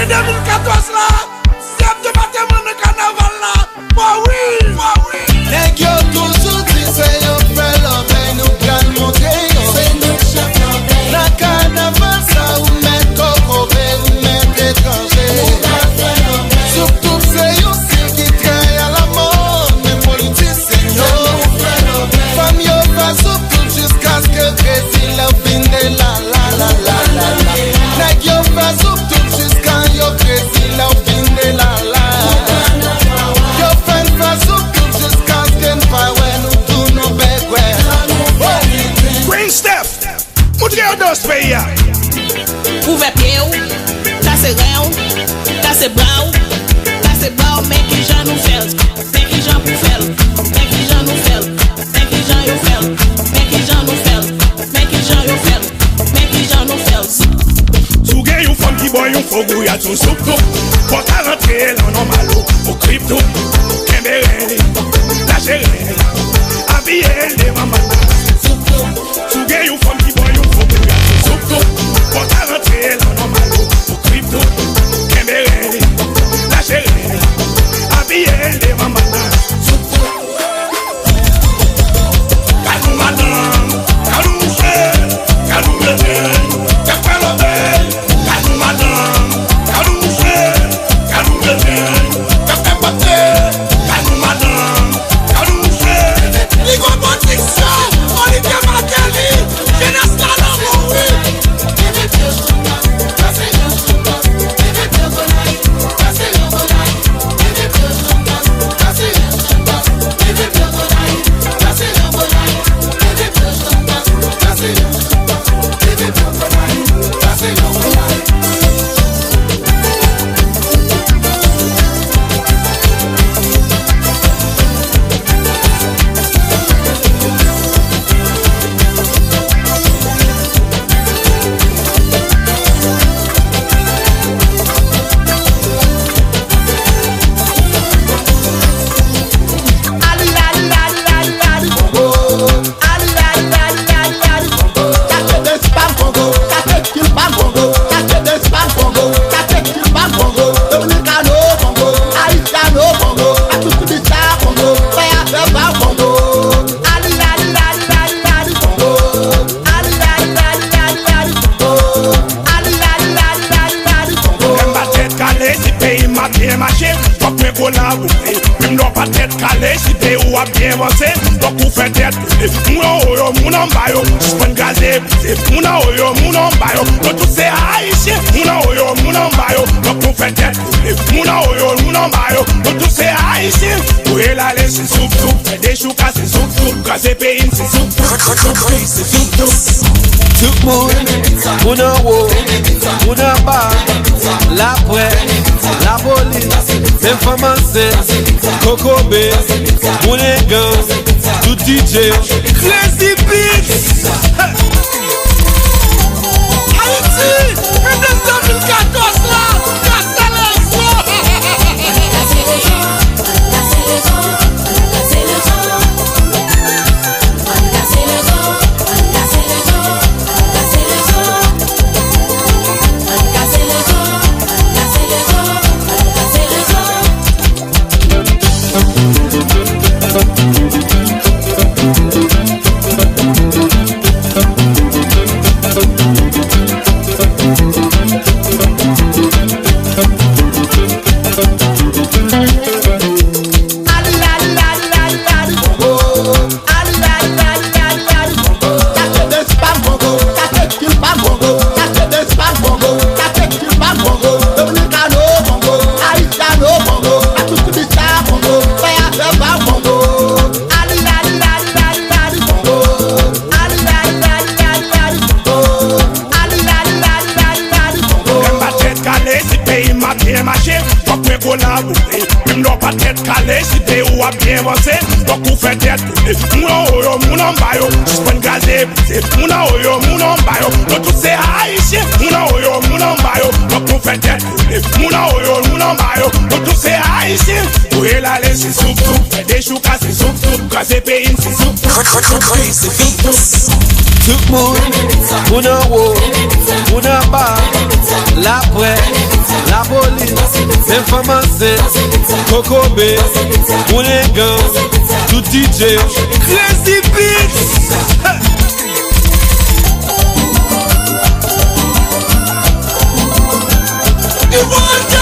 L'année 2014 là, c'est département de carnaval là. Bah oui. Nèg yo toujours dit c'est yo frère l'obey nous plan monter. C'est nous chef l'obey. La carnaval ça ou met coco ou met étranger. Surtout c'est yo qui travaille à la mode, même politicien yo. Femme yo pas surtout jusqu'à ce que Brésil a fini la. Nèg yo pas surtout jusqu'à yo Brésil a fini la. Yo fan pas surtout jusqu'à ce que pas ouais nous tout nos bégoué. Green Steph, montre yo dos pays. Ouve pied, casse rão, casse blau, mais que já não fel, mais que já não fel, mais que já não fel, mais que já eu fel, mais que já não fel, mais que já eu fel, mais que já não fel. Souguei um funk boy, um fogo e a tu suco. Bota rentrer lá no malo, o cripto, Kemberene, la gerene, a biele, mamãe. Souguei um funk boy, um fogo e a tu suco. Bota rentrer lá no malo, o cripto, Kemberene, la gerene, a biele, mamãe. Calou madame, calou cher, calou bébé, café l'obey. Calou madame, calou cher, calou bébé, café pâté. Calou madame, calou cher. Ligo Bondiction, Olivier Makeli, jeunesse là dans mon oui. Même l'on pas tête calée, si t'es ou a bien avancé, donc vous faites tête. Mouna oyo, mouna mbayo, j'prends gazé, mouna oyo, mouna mbayo, donc tous ces haïtiens, mouna oyo, mouna mbayo, donc vous faites tête. Mouna oyo, mouna mbayo, donc tous ces haïtiens, où est la lait, c'est soupe, fait des choux cassés, soupe, cassé pays, c'est soupe, c'est soupe. Tout le monde, mouna wo, mouna ba, la presse, la police, l'information, Coco B, Mounégan, tout DJ, Crazy Beats. Haïti, 2014 là, casse les même non pas tête calée, si t'es ou a bien avancé, donc vous faites tête. Mouna oyo, mouna mbayo, j'prends gazé, mouna oyo, mouna mbayo, donc tous ces haïtiens, mouna oyo, mouna mbayo, donc vous faites tête. Mouna oyo, mouna mbayo, donc tous ces haïtiens, où est la lait, c'est soupe, fait des choux cassés, soupe, cassé pays, c'est soupe. Tout le monde, mouna wo, mouna ba, la presse, la police. Même femme enceinte, Coco B, pour les gants, tout DJ, Crazy Beats. You want